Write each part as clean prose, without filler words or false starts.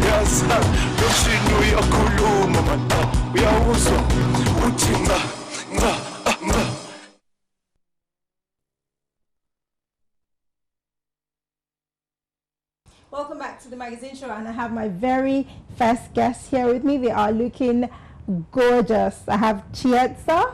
Yes, loshini uyakhuluma man, uyawuzwa uthi nga. Welcome back to the magazine show, and I have my very first guest here with me. They are looking gorgeous. I have Chietza.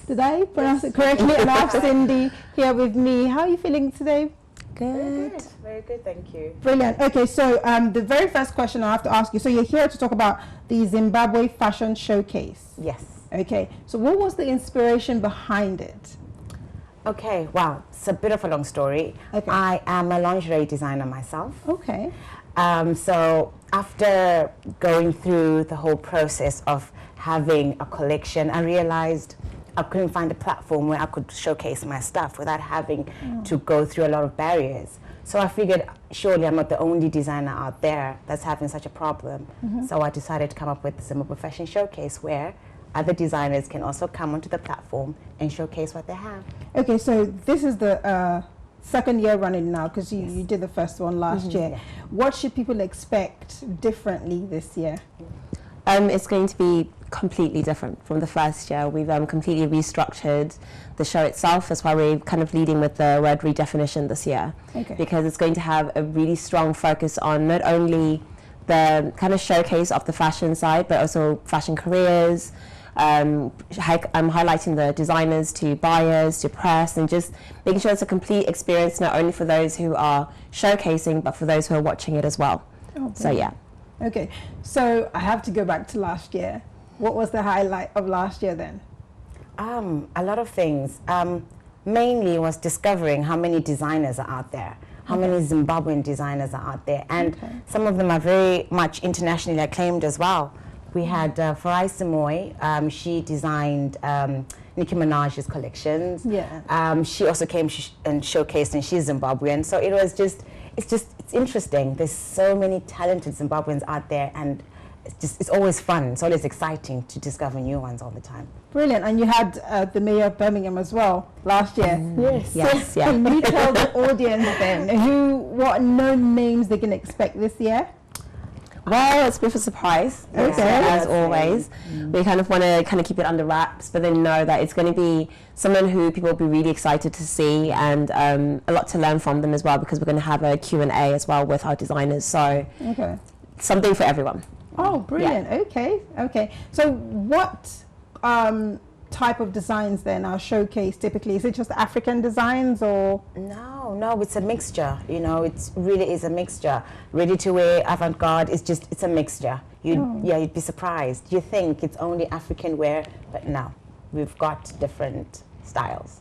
Did I pronounce it correctly? And I have Cindy here with me. How are you feeling today? Good. Very good, thank you. Brilliant. Okay, so the very first question I have to ask you. So you're here to talk about the Zimbabwe Fashion Showcase. Yes. Okay, so what was the inspiration behind it? Okay, wow, it's a bit of a long story. Okay. I am a lingerie designer myself. Okay. So after going through the whole process of having a collection, I realized I couldn't find a platform where I could showcase my stuff without having to go through a lot of barriers. So I figured, surely I'm not the only designer out there that's having such a problem. So I decided to come up with the Zimbabwe Fashion Showcase, where other designers can also come onto the platform and showcase what they have. Okay, so this is the second year running now, because you did the first one last year. Yeah. What should people expect differently this year? It's going to be completely different from the first year. We've completely restructured the show itself. That's why we're kind of leading with the word redefinition this year. Okay. Because it's going to have a really strong focus on not only the kind of showcase of the fashion side, but also fashion careers, highlighting the designers to buyers to press, and just making sure it's a complete experience, not only for those who are showcasing, but for those who are watching it as well. Oh, so yeah. Okay, so I have to go back to last year. What was the highlight of last year then? A lot of things. Mainly was discovering how many designers are out there, how many Zimbabwean designers are out there, and some of them are very much internationally acclaimed as well. We had Farai Simoy. She designed Nicki Minaj's collections. Yeah. She also came and showcased, and she's Zimbabwean. So it was just, it's interesting. There's so many talented Zimbabweans out there, and it's always fun. It's always exciting to discover new ones all the time. Brilliant. And you had the mayor of Birmingham as well last year. Yes. Yes, So yeah. can you tell the audience then what known names they can expect this year? Well, it's a bit of a surprise, as always. We kind of want to keep it under wraps, but then know that it's going to be someone who people will be really excited to see, and a lot to learn from them as well, because we're going to have a Q&A as well with our designers. So something for everyone. Oh, brilliant. Yeah. Okay. So what type of designs then are showcased typically? Is it just African designs, or? No, it's a mixture. You know, it really is a mixture. Ready to wear, avant-garde, it's a mixture. You'd be surprised. You think it's only African wear, but no, we've got different styles.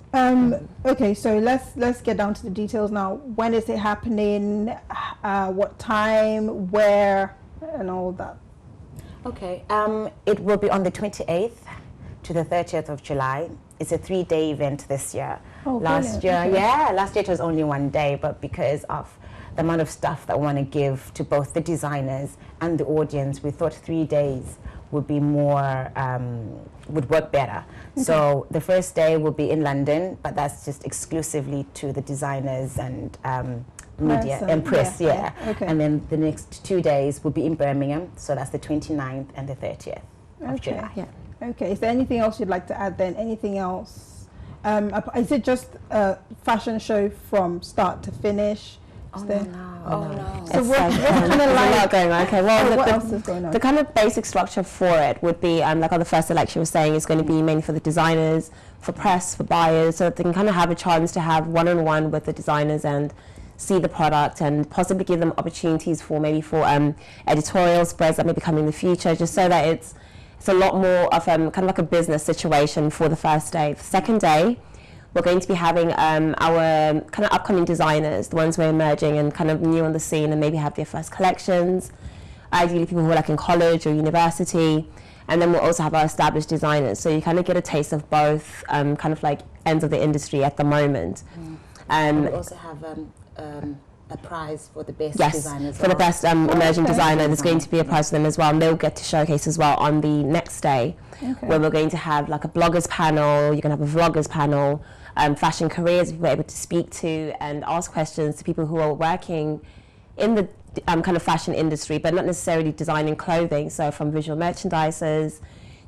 Okay, so let's get down to the details now. When is it happening? What time? Where? And all that. Okay. It will be on the 28th to the 30th of July. It's a 3-day event this year. Oh, last year it was only 1 day, but because of the amount of stuff that we want to give to both the designers and the audience, we thought 3 days would be more, would work better. So the first day will be in London, but that's just exclusively to the designers and media and press, Okay. And then the next 2 days will be in Birmingham, so that's the 29th and the 30th of July. Yeah. Okay, is there anything else you'd like to add then? Anything else? Is it just a fashion show from start to finish? No. So what's kind of like, a lot going on. Okay, well, what else is going on? The kind of basic structure for it would be, like on the first election was saying, is going to be mainly for the designers, for press, for buyers, so that they can kind of have a chance to have one-on-one with the designers and see the product, and possibly give them opportunities for editorial spreads that may be coming in the future, just so that it's a lot more of kind of like a business situation for the first day. The second day, we're going to be having our kind of upcoming designers, the ones who are emerging and kind of new on the scene and maybe have their first collections, ideally people who are like in college or university, and then we'll also have our established designers. So you kind of get a taste of both kind of like ends of the industry at the moment. We also have a prize for the best designer. For the best emerging designer. There's going to be a prize for them as well, and they'll get to showcase as well on the next day, where we're going to have like a bloggers panel, you're going to have a vloggers panel, fashion careers we're able to speak to and ask questions to people who are working in the kind of fashion industry, but not necessarily designing clothing. So from visual merchandisers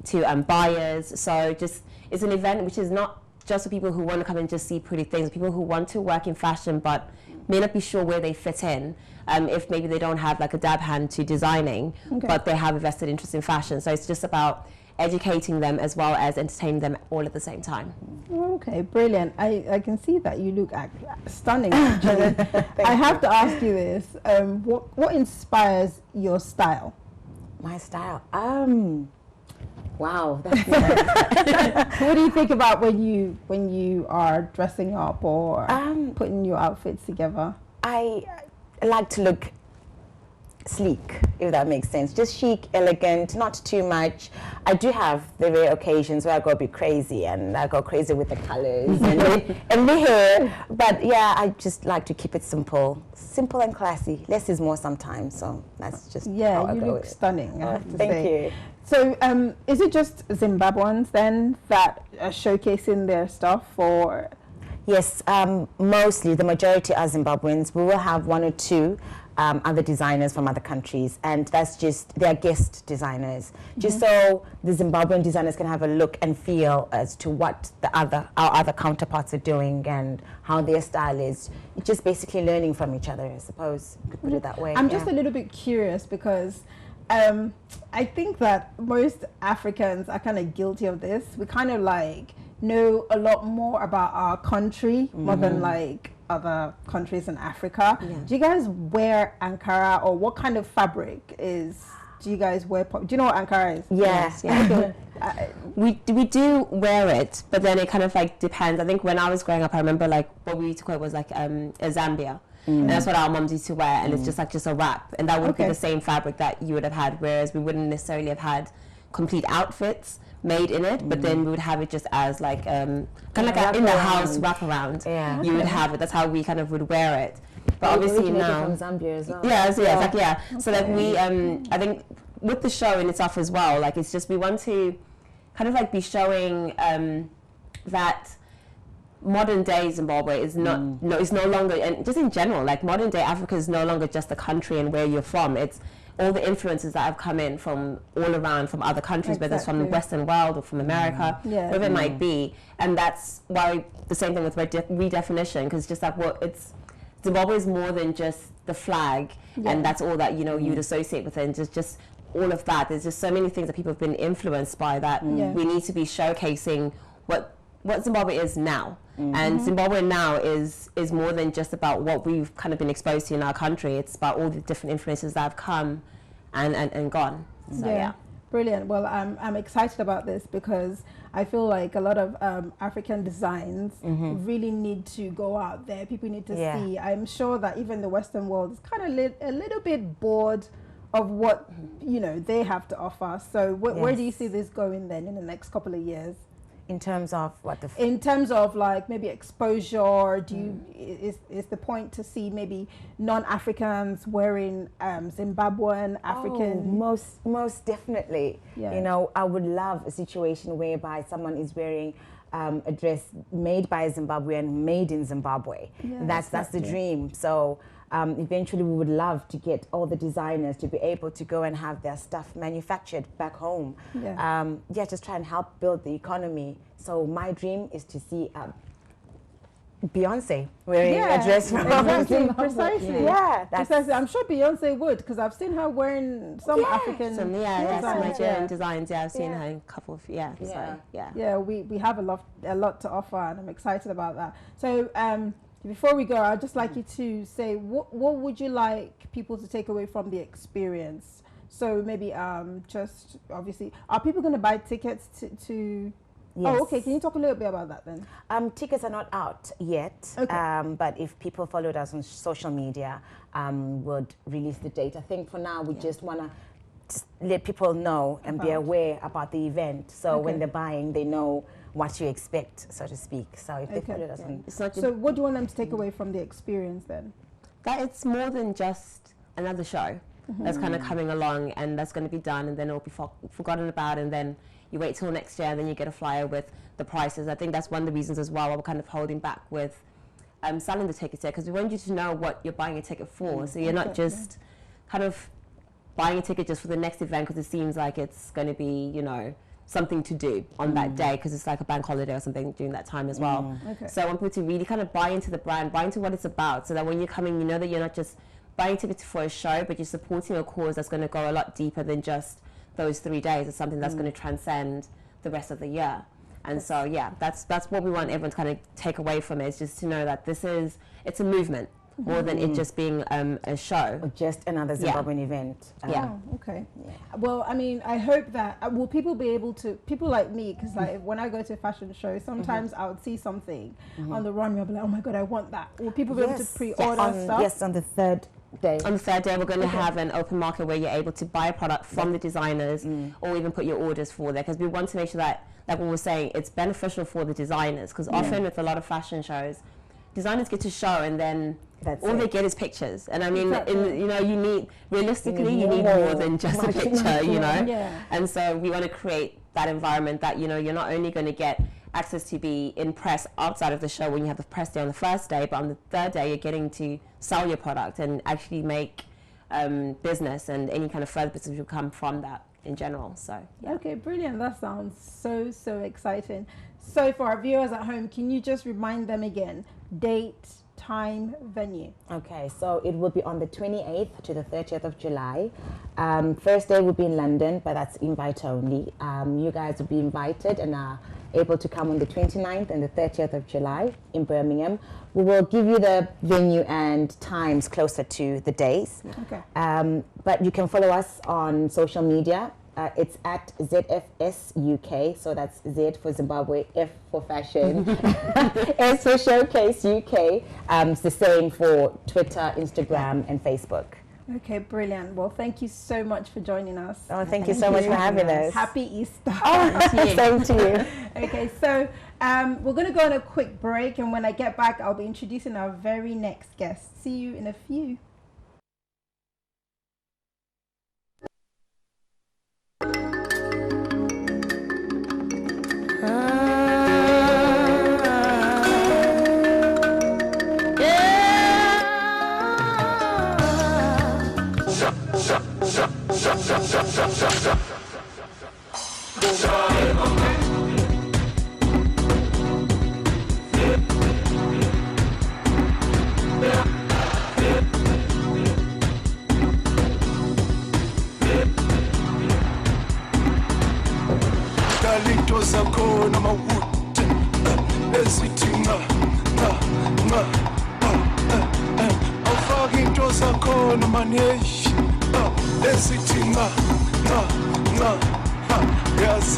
to buyers. So just it's an event which is not just for people who want to come and just see pretty things, people who want to work in fashion but may not be sure where they fit in. If maybe they don't have like a dab hand to designing, but they have a vested interest in fashion. So it's just about educating them as well as entertaining them all at the same time. Okay, brilliant. I can see that you look stunning. Actually. I have to ask you this. What inspires your style? My style? Wow. That's What do you think about when you are dressing up or putting your outfits together? I like to look sleek, if that makes sense. Just chic, elegant, not too much. I do have the rare occasions where I go a bit crazy, and I go crazy with the colors and the hair. But yeah, I just like to keep it simple and classy. Less is more sometimes, so that's just how I you go look with it. stunning. I have to Thank say. you. So, is it just Zimbabweans then that are showcasing their stuff, or? Yes, mostly the majority are Zimbabweans. We will have one or two other designers from other countries, and that's just their guest designers, just so the Zimbabwean designers can have a look and feel as to what our other counterparts are doing and how their style is. It's just basically learning from each other, I suppose, you could put it that way. I'm just a little bit curious because I think that most Africans are kind of guilty of this. We kind of like know a lot more about our country more than like other countries in Africa. Do you guys wear Ankara, or what kind of fabric do you guys wear? Do you know what Ankara is? Yes. Yeah. We do wear it, but then it kind of like depends. I think when I was growing up, I remember like what we used to call it was like a Zambia. And that's what our moms used to wear, and it's just a wrap, and that would be the same fabric that you would have had, whereas we wouldn't necessarily have had complete outfits made in it, but then we would have it just as like kind of like an in the house wraparound. Yeah. You would have it. That's how we kind of would wear it. But obviously now, from Zambia as well. So like we, I think with the show in itself as well, like it's just we want to kind of like be showing that modern day Zimbabwe is is no longer, and just in general, like modern day Africa is no longer just the country and where you're from. It's all the influences that have come in from all around, from other countries, whether it's from the Western world or from America, whatever it might be. And that's why the same thing with redefinition, because just like Zimbabwe is more than just the flag, and that's all that you'd associate with it, and just all of that. There's just so many things that people have been influenced by that we need to be showcasing what Zimbabwe is now. And Zimbabwe now is more than just about what we've kind of been exposed to in our country. It's about all the different influences that have come and gone. So yeah. Brilliant. Well, I'm excited about this because I feel like a lot of African designs really need to go out there. People need to see. I'm sure that even the Western world is kind of a little bit bored of what they have to offer. So where do you see this going then in the next couple of years? In terms of what in terms of like maybe exposure, is the point to see maybe non-Africans wearing Zimbabwean African? Most definitely. I would love a situation whereby someone is wearing a dress made by a Zimbabwean, made in Zimbabwe. That's the dream. So eventually we would love to get all the designers to be able to go and have their stuff manufactured back home. Just try and help build the economy. So my dream is to see Beyonce wearing a dress from precisely. Precisely. I'm sure Beyonce would, because I've seen her wearing some African some Nigerian designs. I've seen her in a couple of we have a lot to offer, and I'm excited about that. So before we go, I'd just like you to say what would you like people to take away from the experience? So maybe just obviously, are people going to buy tickets to Yes. Oh, okay. Can you talk a little bit about that then? Tickets are not out yet, but if people followed us on social media, would release the date. I think for now we just want to let people know and be aware about the event. So when they're buying, they know what to expect, so to speak. So if they followed us on... So what do you want them to take away from the experience then? That it's more than just another show that's kind of coming along and that's going to be done and then it'll be forgotten about, and then you wait till next year and then you get a flyer with the prices. I think that's one of the reasons as well why we're kind of holding back with selling the tickets there, because we want you to know what you're buying a ticket for. So you're not just kind of buying a ticket just for the next event because it seems like it's going to be, you know, something to do on that day because it's like a bank holiday or something during that time as well. So I want people to really kind of buy into the brand, buy into what it's about, so that when you're coming, you know that you're not just buying tickets for a show, but you're supporting a cause that's going to go a lot deeper than just those 3 days. It's something that's going to transcend the rest of the year. And so, yeah, that's what we want everyone to kind of take away from it, is just to know that it's a movement more than it just being a show. Or just another Zimbabwean event. Okay. Well, I mean, I hope that, will people be able to, people like me, because like when I go to a fashion show, sometimes I would see something on the runway, I'll be like, oh my God, I want that. Will people be able to pre-order stuff? Yes, on the third day. On the third day, we're going to have an open market where you're able to buy a product from the designers or even put your orders for there, because we want to make sure that, like what we're saying, it's beneficial for the designers, because often with a lot of fashion shows, designers get to show and then all they get is pictures. And I mean, you know, you need more than just a picture, you know. And so we want to create that environment that, you know, you're not only going to get access to be in press outside of the show when you have the press day on the first day, but on the third day you're getting to sell your product and actually make business, and any kind of further business will come from that in general. So okay, brilliant. That sounds so exciting. So for our viewers at home, can you just remind them again, date, time, venue? Okay, so it will be on the 28th to the 30th of July. First day will be in London, but that's invite only. You guys will be invited and are able to come on the 29th and the 30th of July in Birmingham. We will give you the venue and times closer to the days. Okay. But you can follow us on social media. It's at ZFS UK, so that's Z for Zimbabwe, F for fashion, S for Showcase UK. It's the same for Twitter, Instagram, and Facebook. Okay, brilliant. Well, thank you so much for joining us. Oh, thank you so much for having us. Happy Easter. Same to you. Okay, so we're going to go on a quick break, and when I get back, I'll be introducing our very next guest. See you in a few. Yes,